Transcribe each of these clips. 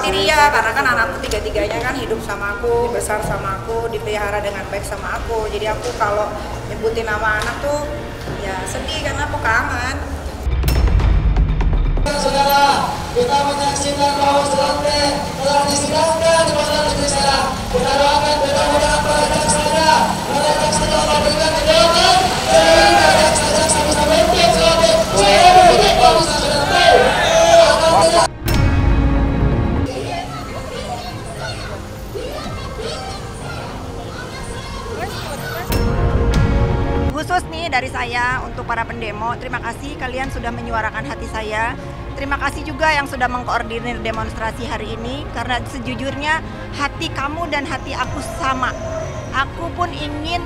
diri ya, karena kan anakku tiga-tiganya kan hidup sama aku, besar sama aku, dipelihara dengan baik sama aku. Jadi aku kalau nyebutin nama anak tuh ya sedih karena aku kangen. Saudara, kita menyaksikan bahwa Selante telah disidangkan di Pengadilan Negeri Serang. Kita doakan mudah-mudahan para jaksanya Allah berikan kedatangan sehingga jaksa-jaksa bisa memimpin Selante. Saya memimpin bisa Selante. Khusus nih dari saya untuk para pendemo, terima kasih kalian sudah menyuarakan hati saya. Terima kasih juga yang sudah mengkoordinir demonstrasi hari ini, karena sejujurnya hati kamu dan hati aku sama. Aku pun ingin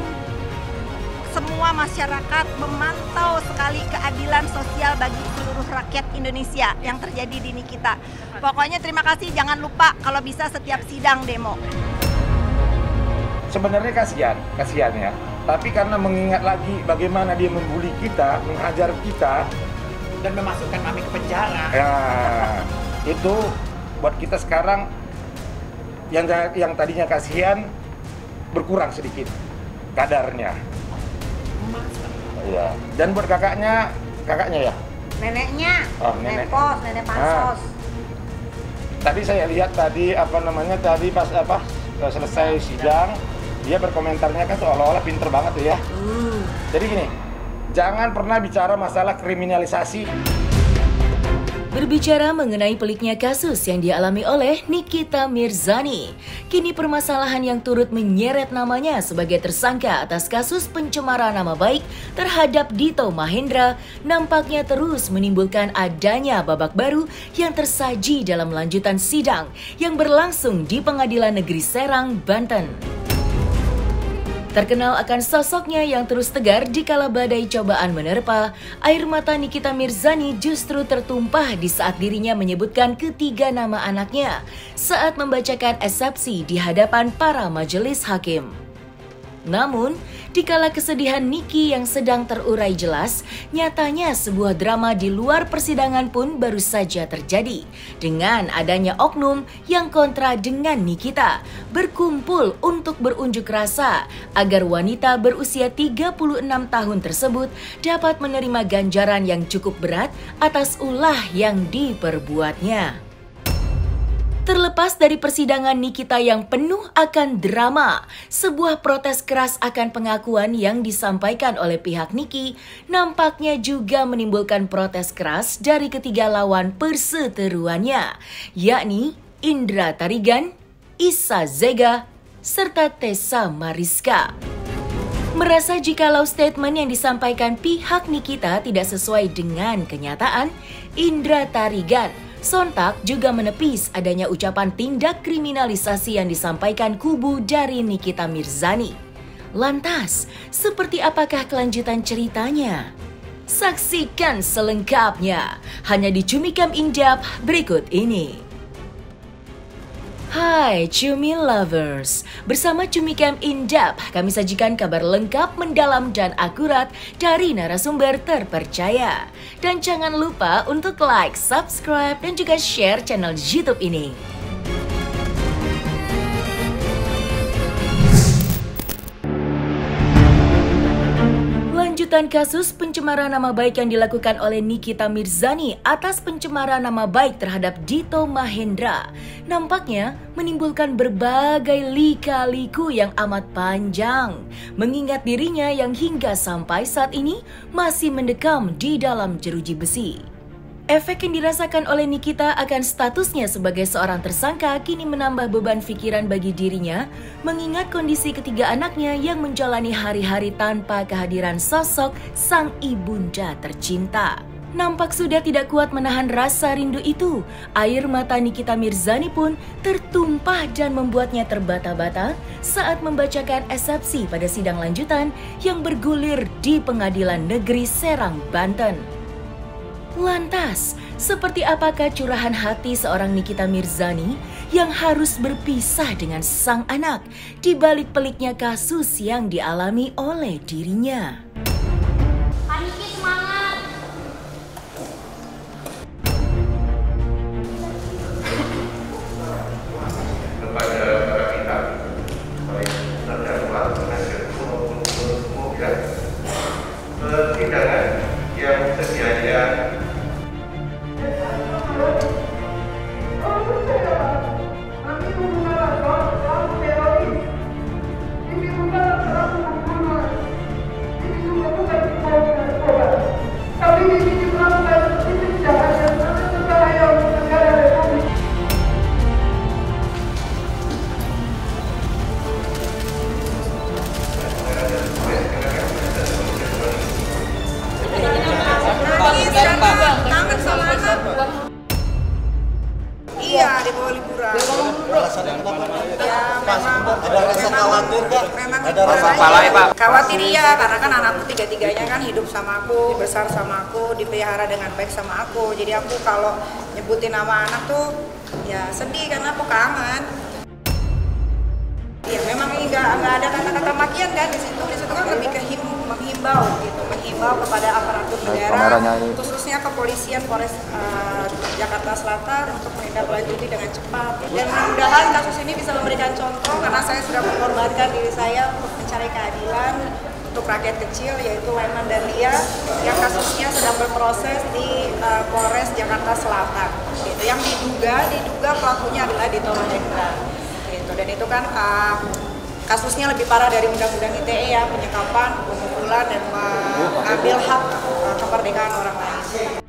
semua masyarakat memantau sekali keadilan sosial bagi seluruh rakyat Indonesia yang terjadi di Nikita. Pokoknya terima kasih, jangan lupa kalau bisa setiap sidang demo. Sebenarnya kasihan ya. Tapi karena mengingat lagi bagaimana dia membuli kita, menghajar kita, dan memasukkan kami ke penjara. ya itu buat kita sekarang yang tadinya kasihan berkurang sedikit kadarnya. Ya. Dan buat kakaknya ya. Neneknya, Oh, nenek pansos. Tadi saya lihat tadi pas selesai sidang, dia berkomentarnya kan seolah-olah pinter banget tuh ya. Jadi gini, jangan pernah bicara masalah kriminalisasi. Berbicara mengenai peliknya kasus yang dialami oleh Nikita Mirzani, kini permasalahan yang turut menyeret namanya sebagai tersangka atas kasus pencemaran nama baik terhadap Dito Mahendra nampaknya terus menimbulkan adanya babak baru yang tersaji dalam lanjutan sidang yang berlangsung di Pengadilan Negeri Serang, Banten. Terkenal akan sosoknya yang terus tegar dikala badai cobaan menerpa, air mata Nikita Mirzani justru tertumpah di saat dirinya menyebutkan ketiga nama anaknya saat membacakan eksepsi di hadapan para majelis hakim. Namun, dikala kesedihan Niki yang sedang terurai jelas, nyatanya sebuah drama di luar persidangan pun baru saja terjadi. Dengan adanya oknum yang kontra dengan Nikita, berkumpul untuk berunjuk rasa agar wanita berusia 36 tahun tersebut dapat menerima ganjaran yang cukup berat atas ulah yang diperbuatnya. Terlepas dari persidangan Nikita yang penuh akan drama, sebuah protes keras akan pengakuan yang disampaikan oleh pihak Niki nampaknya juga menimbulkan protes keras dari ketiga lawan perseteruannya, yakni Indra Tarigan, Isa Zega, serta Tessa Mariska. Merasa jikalau statement yang disampaikan pihak Nikita tidak sesuai dengan kenyataan, Indra Tarigan sontak juga menepis adanya ucapan tindak kriminalisasi yang disampaikan kubu dari Nikita Mirzani. Lantas, seperti apakah kelanjutan ceritanya? Saksikan selengkapnya hanya di Cumikam Indap berikut ini. Hai Cumi Lovers, bersama Cumikam Indap kami sajikan kabar lengkap, mendalam dan akurat dari narasumber terpercaya. Dan jangan lupa untuk like, subscribe dan juga share channel YouTube ini. Lanjutan kasus pencemaran nama baik yang dilakukan oleh Nikita Mirzani atas pencemaran nama baik terhadap Dito Mahendra nampaknya menimbulkan berbagai lika-liku yang amat panjang, mengingat dirinya yang hingga sampai saat ini masih mendekam di dalam jeruji besi. Efek yang dirasakan oleh Nikita akan statusnya sebagai seorang tersangka kini menambah beban pikiran bagi dirinya, mengingat kondisi ketiga anaknya yang menjalani hari-hari tanpa kehadiran sosok sang ibunda tercinta. Nampak sudah tidak kuat menahan rasa rindu itu, air mata Nikita Mirzani pun tertumpah dan membuatnya terbata-bata saat membacakan eksepsi pada sidang lanjutan yang bergulir di Pengadilan Negeri Serang, Banten. Lantas, seperti apakah curahan hati seorang Nikita Mirzani yang harus berpisah dengan sang anak di balik peliknya kasus yang dialami oleh dirinya? Niki semangat! Iya, di bawah liburan. Ya, memang khawatir ya, karena kan anakku tiga-tiganya kan hidup sama aku, besar sama aku, dipelihara dengan baik sama aku. Jadi aku kalau nyebutin nama anak tuh ya sedih karena aku kangen. Ya memang nggak ada kata-kata makian kan di situ. Di situ kan lebih ke menghimbau gitu, menghimbau kepada aparatur negara, khususnya kepolisian Polres Jakarta Selatan untuk menindaklanjuti dengan cepat. Dan mudah-mudahan kasus ini bisa memberikan contoh karena saya sudah mengorbankan diri saya untuk mencari keadilan untuk rakyat kecil yaitu Weman dan Lia yang kasusnya sedang berproses di Polres Jakarta Selatan. Gitu. Yang diduga pelakunya adalah Dito Mahendra. Gitu. Dan itu kan kasusnya lebih parah dari Undang-Undang ITE ya, penyekapan, pemukulan, dan mengambil hak kemerdekaan orang lain.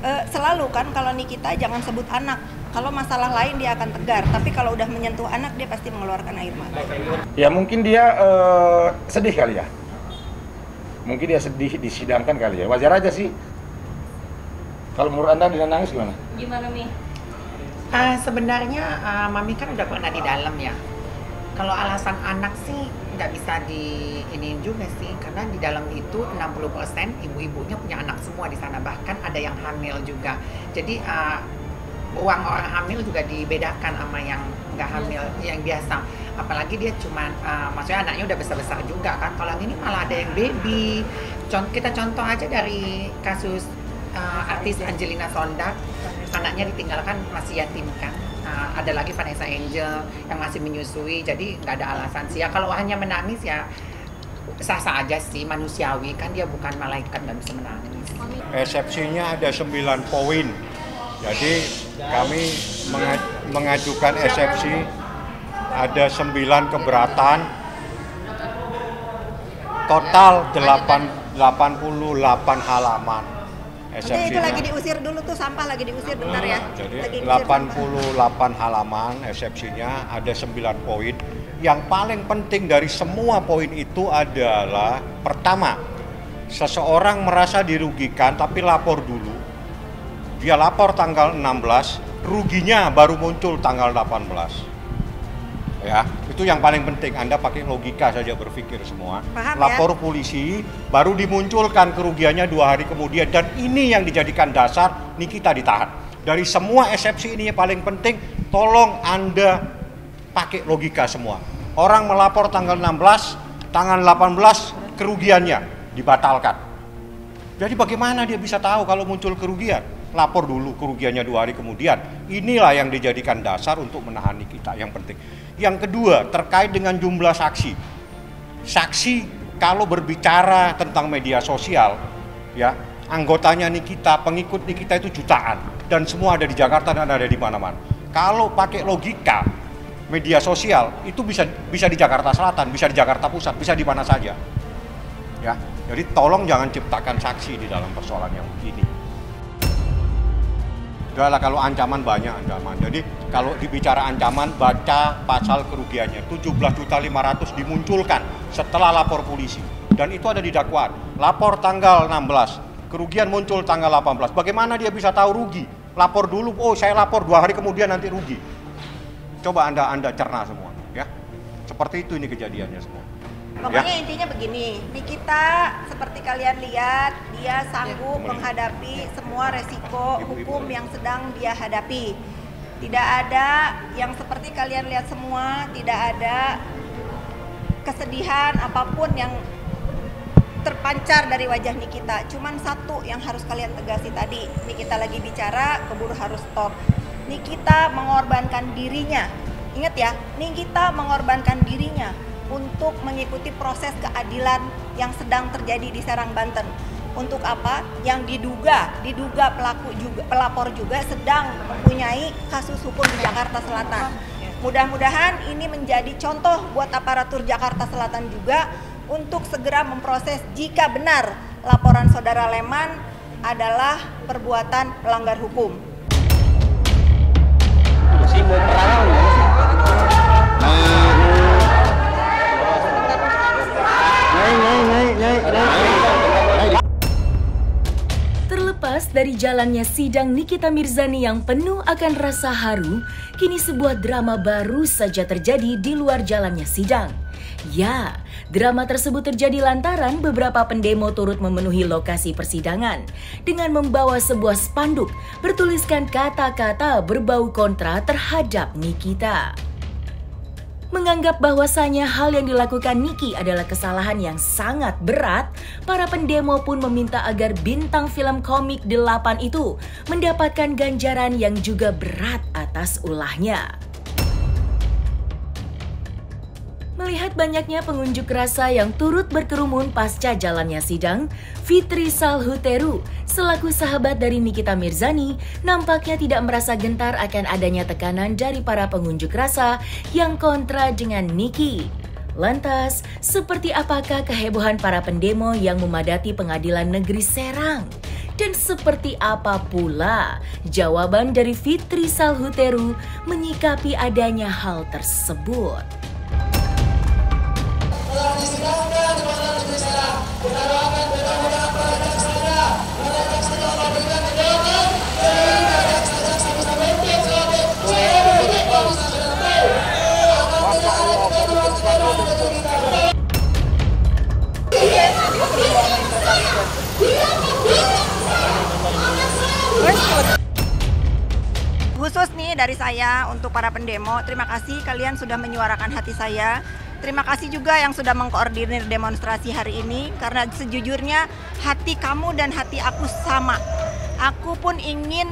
Selalu kan kalau Nikita jangan sebut anak, kalau masalah lain dia akan tegar, tapi kalau udah menyentuh anak dia pasti mengeluarkan air mata. Ya mungkin dia sedih kali ya, mungkin dia sedih disidangkan kali ya, wajar aja sih. Kalau menurut Anda dia nangis gimana? Gimana Mi? Sebenarnya Mami kan udah pernah di dalam ya. Kalau alasan anak sih nggak bisa di ini juga sih, karena di dalam itu 60% ibu-ibunya punya anak semua di sana, bahkan ada yang hamil juga. Jadi uang orang hamil juga dibedakan sama yang nggak hamil, yang biasa. Apalagi dia cuman, maksudnya anaknya udah besar-besar juga kan. Kalau yang ini malah ada yang baby. Kita contoh aja dari kasus artis Angelina Sondak, anaknya ditinggalkan masih yatim kan. Ada lagi Vanessa Angel yang masih menyusui, jadi nggak ada alasan sih ya. Kalau hanya menangis ya sah-sah aja sih, manusiawi kan, dia bukan malaikat, nggak bisa menangis. Eksepsinya ada 9 poin, jadi kami mengajukan eksepsi ada 9 keberatan, total 88 halaman. Nanti itu lagi diusir dulu tuh, sampah lagi diusir bentar ya. Jadi 88 halaman eksepsinya, ada 9 poin. Yang paling penting dari semua poin itu adalah pertama, seseorang merasa dirugikan tapi lapor dulu. Dia lapor tanggal 16, ruginya baru muncul tanggal 18. Ya, itu yang paling penting. Anda pakai logika saja berpikir semua. Paham, lapor ya? Polisi, baru dimunculkan kerugiannya 2 hari kemudian. Dan ini yang dijadikan dasar Nikita ditahan. Dari semua eksepsi ini yang paling penting, tolong Anda pakai logika semua. Orang melapor tanggal 16, tanggal 18 kerugiannya dibatalkan. Jadi bagaimana dia bisa tahu kalau muncul kerugian? Lapor dulu kerugiannya 2 hari kemudian. Inilah yang dijadikan dasar untuk menahan Nikita, yang penting. Yang kedua, terkait dengan jumlah saksi. Saksi kalau berbicara tentang media sosial, ya, anggotanya Nikita, pengikut Nikita itu jutaan, dan semua ada di Jakarta dan ada di mana-mana. Kalau pakai logika media sosial itu bisa di Jakarta Selatan, bisa di Jakarta Pusat, bisa di mana saja. Ya, jadi tolong jangan ciptakan saksi di dalam persoalan yang begini. Udah lah, kalau ancaman banyak ancaman. Jadi kalau dibicara ancaman, baca pasal kerugiannya. 17.500.000 dimunculkan setelah lapor polisi. Dan itu ada di dakwaan. Lapor tanggal 16, kerugian muncul tanggal 18. Bagaimana dia bisa tahu rugi? Lapor dulu, oh saya lapor 2 hari kemudian nanti rugi. Coba Anda cerna semua, ya. Seperti itu ini kejadiannya semua. Pokoknya intinya begini, Nikita seperti kalian lihat, dia sanggup menghadapi semua resiko hukum yang sedang dia hadapi. Tidak ada yang seperti kalian lihat semua, tidak ada kesedihan apapun yang terpancar dari wajah Nikita. Cuman satu yang harus kalian tegasi tadi, Nikita lagi bicara, keburu harus stop. Nikita mengorbankan dirinya, ingat ya, Nikita mengorbankan dirinya untuk mengikuti proses keadilan yang sedang terjadi di Serang, Banten. Untuk apa? Yang pelapor juga sedang mempunyai kasus hukum di Jakarta Selatan. Mudah-mudahan ini menjadi contoh buat aparatur Jakarta Selatan juga untuk segera memproses jika benar laporan saudara Leman adalah perbuatan pelanggar hukum. Terlepas dari jalannya sidang Nikita Mirzani yang penuh akan rasa haru, kini sebuah drama baru saja terjadi di luar jalannya sidang. Ya, drama tersebut terjadi lantaran beberapa pendemo turut memenuhi lokasi persidangan dengan membawa sebuah spanduk bertuliskan kata-kata berbau kontra terhadap Nikita. Menganggap bahwasanya hal yang dilakukan Niki adalah kesalahan yang sangat berat, para pendemo pun meminta agar bintang film komik 8 itu mendapatkan ganjaran yang juga berat atas ulahnya. Melihat banyaknya pengunjuk rasa yang turut berkerumun pasca jalannya sidang, Fitri Salhuteru, selaku sahabat dari Nikita Mirzani, nampaknya tidak merasa gentar akan adanya tekanan dari para pengunjuk rasa yang kontra dengan Niki. Lantas, seperti apakah kehebohan para pendemo yang memadati Pengadilan Negeri Serang? Dan seperti apa pula jawaban dari Fitri Salhuteru menyikapi adanya hal tersebut? Telah disidangkan di Pengadilan Negeri Serang. Kita doakan mudah-mudahan para jaksanya, Allah berikan kedaulatan sehingga jaksa-jaksa bisa memimpin saya berpikir kalau bisa sampai agar tidak ada kegaduhan kita. Khusus nih dari saya untuk para pendemo, terima kasih kalian sudah menyuarakan hati saya. Terima kasih juga yang sudah mengkoordinir demonstrasi hari ini, karena sejujurnya hati kamu dan hati aku sama. Aku pun ingin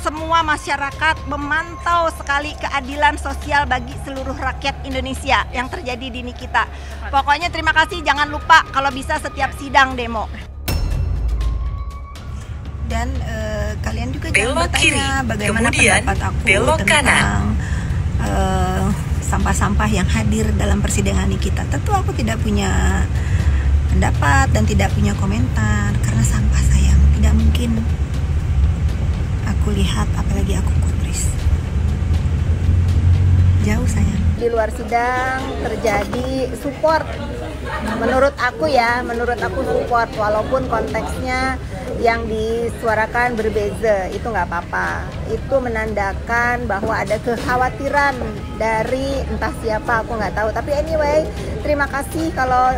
semua masyarakat memantau sekali keadilan sosial bagi seluruh rakyat Indonesia yang terjadi di Nikita. Pokoknya terima kasih, jangan lupa kalau bisa setiap sidang demo. Dan kalian juga jangan bertanya bagaimana pendapat aku tentang sampah-sampah yang hadir dalam persidangan Nikita. Tentu aku tidak punya pendapat dan tidak punya komentar karena sampah sayang tidak mungkin aku lihat, apalagi aku kutris. Jauh sayang. Di luar sidang terjadi support. Menurut aku support walaupun konteksnya yang disuarakan berbeza, itu nggak apa-apa. Itu menandakan bahwa ada kekhawatiran dari entah siapa, aku nggak tahu. Tapi anyway, terima kasih kalau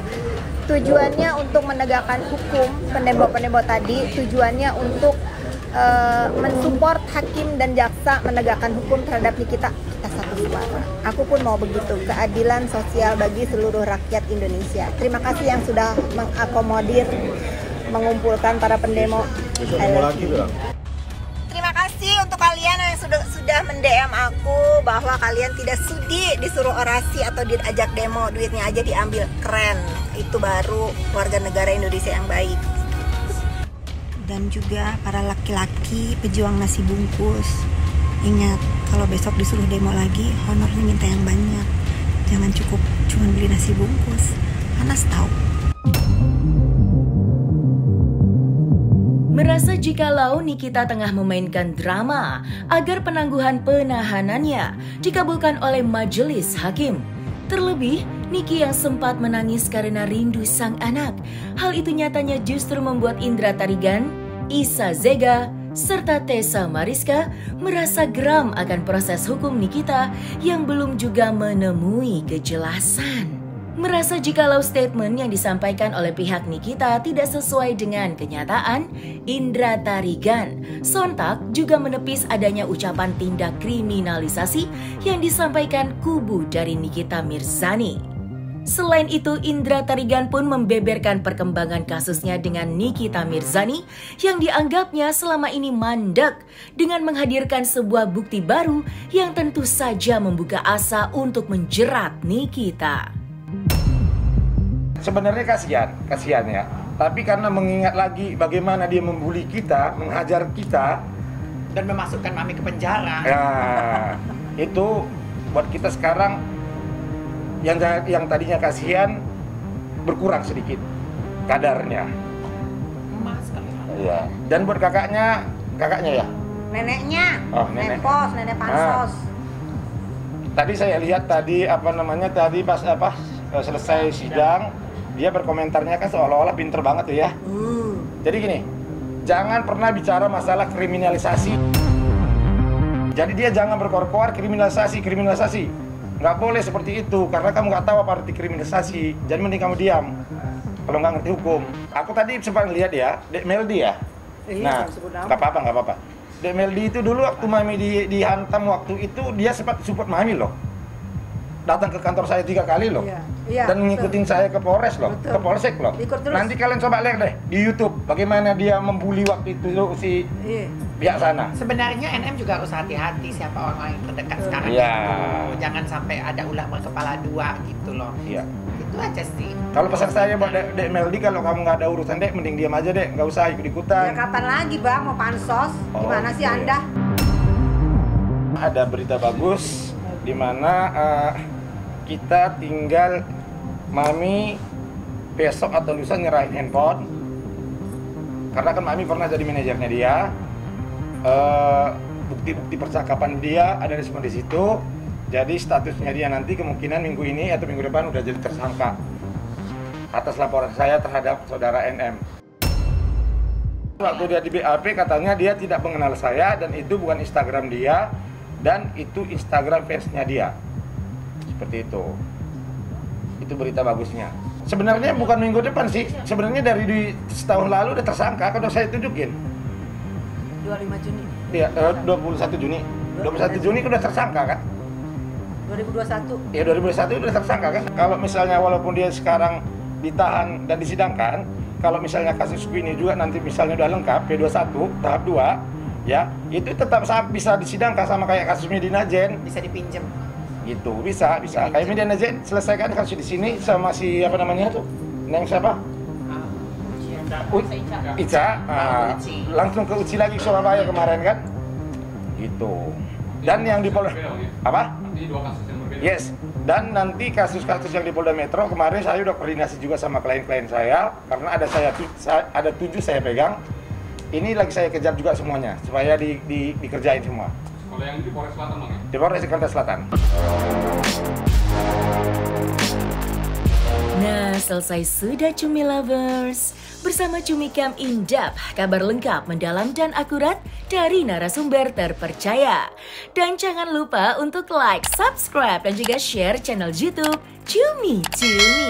tujuannya untuk menegakkan hukum. Pendemo-pendemo tadi tujuannya untuk mensupport hakim dan jaksa menegakkan hukum terhadap kita satu suara. Aku pun mau begitu, keadilan sosial bagi seluruh rakyat Indonesia. Terima kasih yang sudah mengakomodir, mengumpulkan para pendemo. Terima kasih untuk kalian yang sudah mendm aku bahwa kalian tidak sudi disuruh orasi atau diajak demo, duitnya aja diambil. Keren, itu baru warga negara Indonesia yang baik. Dan juga para laki-laki pejuang nasi bungkus, ingat kalau besok disuruh demo lagi, honornya minta yang banyak. Jangan cuma beli nasi bungkus. Panas tahu. Merasa jikalau Nikita tengah memainkan drama agar penangguhan penahanannya dikabulkan oleh majelis hakim. Terlebih, Niki yang sempat menangis karena rindu sang anak. Hal itu nyatanya justru membuat Indra Tarigan, Isa Zega, serta Tessa Mariska merasa geram akan proses hukum Nikita yang belum juga menemui kejelasan. Merasa jikalau statement yang disampaikan oleh pihak Nikita tidak sesuai dengan kenyataan, Indra Tarigan sontak juga menepis adanya ucapan tindak kriminalisasi yang disampaikan kubu dari Nikita Mirzani. Selain itu, Indra Tarigan pun membeberkan perkembangan kasusnya dengan Nikita Mirzani yang dianggapnya selama ini mandek dengan menghadirkan sebuah bukti baru yang tentu saja membuka asa untuk menjerat Nikita. Sebenarnya kasihan ya. Tapi karena mengingat lagi bagaimana dia membuli kita, menghajar kita dan memasukkan Mami ke penjara. Ya, Itu buat kita sekarang yang tadinya kasihan berkurang sedikit kadarnya. Emas kali. Iya. Dan buat kakaknya ya. Neneknya, Oh, nenek. nenek pansos. Tadi saya lihat tadi pas selesai sidang, dia berkomentarnya kan seolah-olah pinter banget tuh ya. Jadi gini, jangan pernah bicara masalah kriminalisasi. Jadi dia jangan berkoar-koar kriminalisasi. Nggak boleh seperti itu, karena kamu nggak tahu apa arti kriminalisasi. Jadi mending kamu diam, kalau nggak ngerti hukum. Aku tadi sempat lihat ya, Dek Meldi ya. Nah, nggak apa-apa. Dek Meldi itu dulu waktu Mami dihantam waktu itu, dia sempat support Mami loh. Datang ke kantor saya 3 kali loh. Iya, Dan ngikutin saya ke Polres loh, Betul. ke Polsek loh. Ikut terus. Nanti kalian coba lihat deh di YouTube bagaimana dia membuli waktu itu si Iya. pihak sana. Sebenarnya NM juga harus hati-hati siapa orang yang terdekat sekarang Iya. itu. Jangan sampai ada ular berkepala 2 gitu loh. Iya. Itu aja sih. Kalau pesan saya buat Dek Meldi, kalau kamu nggak ada urusan Dek, mending diam aja Dek, nggak usah ikut-ikutan. Ya kapan lagi Bang mau pansos? Gimana sih iya. Anda? Ada berita bagus di mana kita tinggal Mami besok atau lusa nyerahin handphone. Karena kan Mami pernah jadi manajernya dia. Bukti-bukti percakapan dia ada semua di situ. Jadi statusnya dia nanti kemungkinan minggu ini atau minggu depan udah jadi tersangka atas laporan saya terhadap saudara NM. Waktu dia di BAP katanya dia tidak mengenal saya dan itu bukan Instagram dia dan itu Instagram fansnya dia. Seperti itu. Itu berita bagusnya. Sebenarnya bukan minggu depan sih. Sebenarnya dari setahun lalu udah tersangka, kalau saya tunjukin. 25 Juni Iya, 21 Juni. 21 Juni udah tersangka kan? 2021. Ya 2021 udah tersangka kan? Kalau misalnya walaupun dia sekarang ditahan dan disidangkan, kalau misalnya kasus ini juga nanti misalnya udah lengkap P21 tahap 2, ya itu tetap bisa disidangkan sama kayak kasus Medina Jen. Bisa dipinjam. Gitu, bisa. Kayak Medina Jen selesaikan kasus di sini sama si apa namanya tuh? Neng siapa? Ica. Langsung ke Uci lagi Surabaya kemarin kan? Gitu. Dan yang di Polda apa? Yes. Dan nanti kasus-kasus yang di Polda Metro kemarin saya udah koordinasi juga sama klien-klien saya karena ada 7 saya pegang. Ini lagi saya kejar juga semuanya supaya dikerjain semua. Kalau yang di Polres Selatan Bang ya? Di Polres Jakarta Selatan. Nah, selesai sudah Cumi Lovers. Bersama Cumi Cam Indap, kabar lengkap, mendalam dan akurat dari narasumber terpercaya. Dan jangan lupa untuk like, subscribe, dan juga share channel YouTube Cumi Cumi.